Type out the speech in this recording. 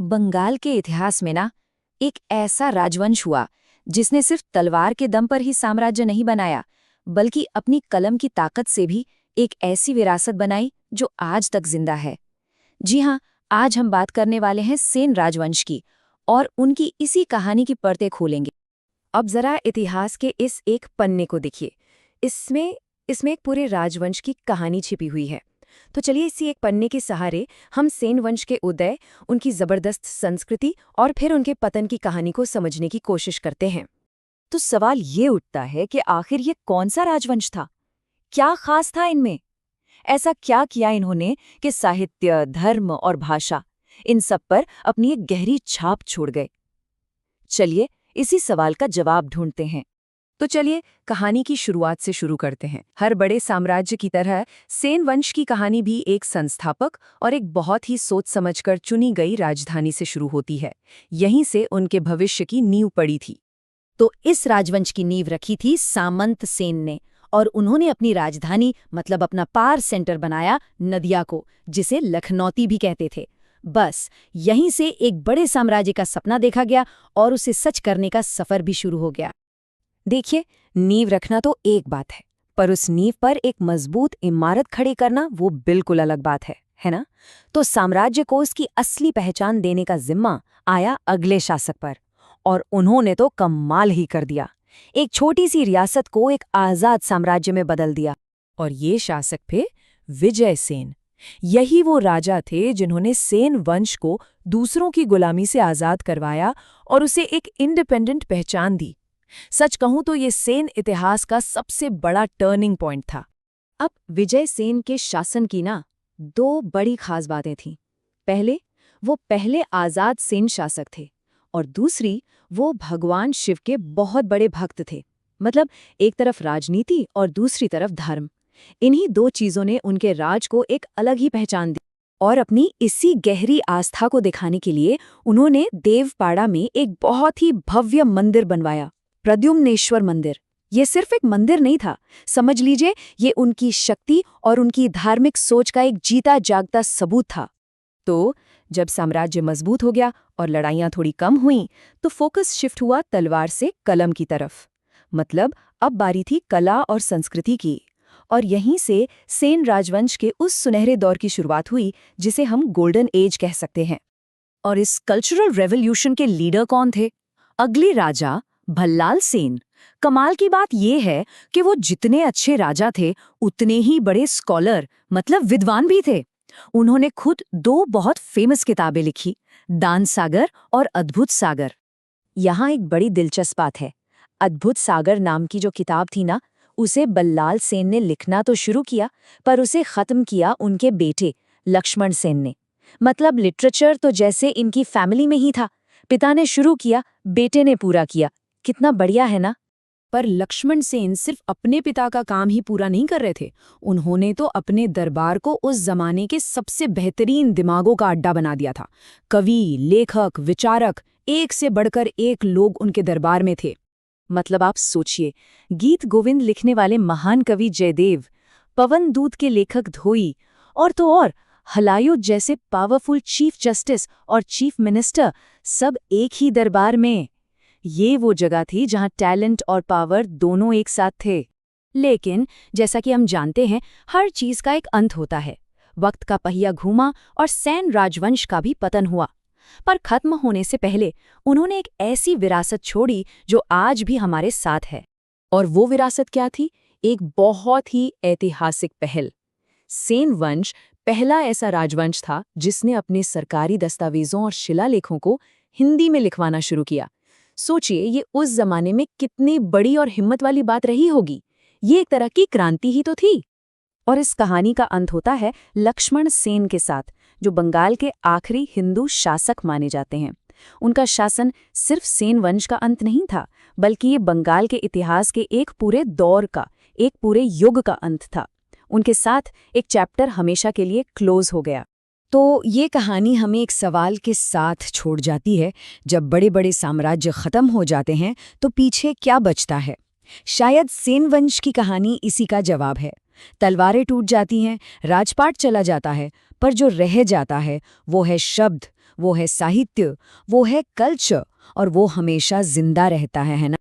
बंगाल के इतिहास में ना एक ऐसा राजवंश हुआ जिसने सिर्फ तलवार के दम पर ही साम्राज्य नहीं बनाया, बल्कि अपनी कलम की ताकत से भी एक ऐसी विरासत बनाई जो आज तक जिंदा है। जी हाँ, आज हम बात करने वाले हैं सेन राजवंश की और उनकी इसी कहानी की परतें खोलेंगे। अब जरा इतिहास के इस एक पन्ने को देखिए। इसमें इसमें एक पूरे राजवंश की कहानी छिपी हुई है। तो चलिए इसी एक पन्ने के सहारे हम सेन वंश के उदय, उनकी जबरदस्त संस्कृति और फिर उनके पतन की कहानी को समझने की कोशिश करते हैं। तो सवाल ये उठता है कि आखिर ये कौन सा राजवंश था? क्या खास था इनमें? ऐसा क्या किया इन्होंने कि साहित्य, धर्म और भाषा इन सब पर अपनी एक गहरी छाप छोड़ गए? चलिए इसी सवाल का जवाब ढूंढते हैं। तो चलिए कहानी की शुरुआत से शुरू करते हैं। हर बड़े साम्राज्य की तरह सेन वंश की कहानी भी एक संस्थापक और एक बहुत ही सोच समझकर चुनी गई राजधानी से शुरू होती है। यहीं से उनके भविष्य की नींव पड़ी थी। तो इस राजवंश की नींव रखी थी सामंत सेन ने, और उन्होंने अपनी राजधानी मतलब अपना पार सेंटर बनाया नदिया को, जिसे लखनौती भी कहते थे। बस यहीं से एक बड़े साम्राज्य का सपना देखा गया और उसे सच करने का सफर भी शुरू हो गया। देखिए, नींव रखना तो एक बात है, पर उस नींव पर एक मजबूत इमारत खड़ी करना वो बिल्कुल अलग बात है ना? तो साम्राज्य को उसकी असली पहचान देने का जिम्मा आया अगले शासक पर, और उन्होंने तो कमाल ही कर दिया। एक छोटी सी रियासत को एक आजाद साम्राज्य में बदल दिया। और ये शासक थे विजय सेन। यही वो राजा थे जिन्होंने सेन वंश को दूसरों की गुलामी से आजाद करवाया और उसे एक इंडिपेंडेंट पहचान दी। सच कहूं तो ये सेन इतिहास का सबसे बड़ा टर्निंग पॉइंट था। अब विजय सेन के शासन की ना दो बड़ी खास बातें थीं। पहले, वो पहले आजाद सेन शासक थे, और दूसरी, वो भगवान शिव के बहुत बड़े भक्त थे। मतलब एक तरफ राजनीति और दूसरी तरफ धर्म। इन्हीं दो चीजों ने उनके राज को एक अलग ही पहचान दी। और अपनी इसी गहरी आस्था को दिखाने के लिए उन्होंने देवपाड़ा में एक बहुत ही भव्य मंदिर बनवाया, प्रद्युम्नेश्वर मंदिर। ये सिर्फ एक मंदिर नहीं था, समझ लीजिए ये उनकी शक्ति और उनकी धार्मिक सोच का एक जीता जागता सबूत था। तो जब साम्राज्य मजबूत हो गया और लड़ाइयां थोड़ी कम हुईं, तो फोकस शिफ्ट हुआ तलवार से कलम की तरफ। मतलब अब बारी थी कला और संस्कृति की। और यहीं से सेन राजवंश के उस सुनहरे दौर की शुरुआत हुई जिसे हम गोल्डन एज कह सकते हैं। और इस कल्चरल रेवोल्यूशन के लीडर कौन थे? अगले राजा भल्लाल सेन। कमाल की बात यह है कि वो जितने अच्छे राजा थे उतने ही बड़े स्कॉलर मतलब विद्वान भी थे। उन्होंने खुद दो बहुत फेमस किताबें लिखी, दान सागर और अद्भुत सागर। यहाँ एक बड़ी दिलचस्प बात है। अद्भुत सागर नाम की जो किताब थी ना, उसे बल्लाल सेन ने लिखना तो शुरू किया, पर उसे खत्म किया उनके बेटे लक्ष्मण सेन ने। मतलब लिटरेचर तो जैसे इनकी फैमिली में ही था। पिता ने शुरू किया, बेटे ने पूरा किया। कितना बढ़िया है ना? पर लक्ष्मण सेन सिर्फ अपने पिता का काम ही पूरा नहीं कर रहे थे, उन्होंने तो अपने दरबार को उस जमाने के सबसे बेहतरीन दिमागों का अड्डा बना दिया था। कवि, लेखक, विचारक, एक से बढ़कर एक लोग उनके दरबार में थे। मतलब आप सोचिए, गीत गोविंद लिखने वाले महान कवि जयदेव, पवन दूत के लेखक धोई, और तो और हलायुध जैसे पावरफुल चीफ जस्टिस और चीफ मिनिस्टर, सब एक ही दरबार में। ये वो जगह थी जहां टैलेंट और पावर दोनों एक साथ थे। लेकिन जैसा कि हम जानते हैं, हर चीज का एक अंत होता है। वक्त का पहिया घूमा और सेन राजवंश का भी पतन हुआ। पर खत्म होने से पहले उन्होंने एक ऐसी विरासत छोड़ी जो आज भी हमारे साथ है। और वो विरासत क्या थी? एक बहुत ही ऐतिहासिक पहल। सेन वंश पहला ऐसा राजवंश था जिसने अपने सरकारी दस्तावेजों और शिलालेखों को हिंदी में लिखवाना शुरू किया। सोचिए, ये उस जमाने में कितनी बड़ी और हिम्मत वाली बात रही होगी। ये एक तरह की क्रांति ही तो थी। और इस कहानी का अंत होता है लक्ष्मण सेन के साथ, जो बंगाल के आखिरी हिंदू शासक माने जाते हैं। उनका शासन सिर्फ सेन वंश का अंत नहीं था, बल्कि ये बंगाल के इतिहास के एक पूरे दौर का, एक पूरे युग का अंत था। उनके साथ एक चैप्टर हमेशा के लिए क्लोज हो गया। तो ये कहानी हमें एक सवाल के साथ छोड़ जाती है। जब बड़े बड़े साम्राज्य खत्म हो जाते हैं तो पीछे क्या बचता है? शायद सेन वंश की कहानी इसी का जवाब है। तलवारें टूट जाती हैं, राजपाट चला जाता है, पर जो रह जाता है वो है शब्द, वो है साहित्य, वो है कल्चर, और वो हमेशा जिंदा रहता है ना।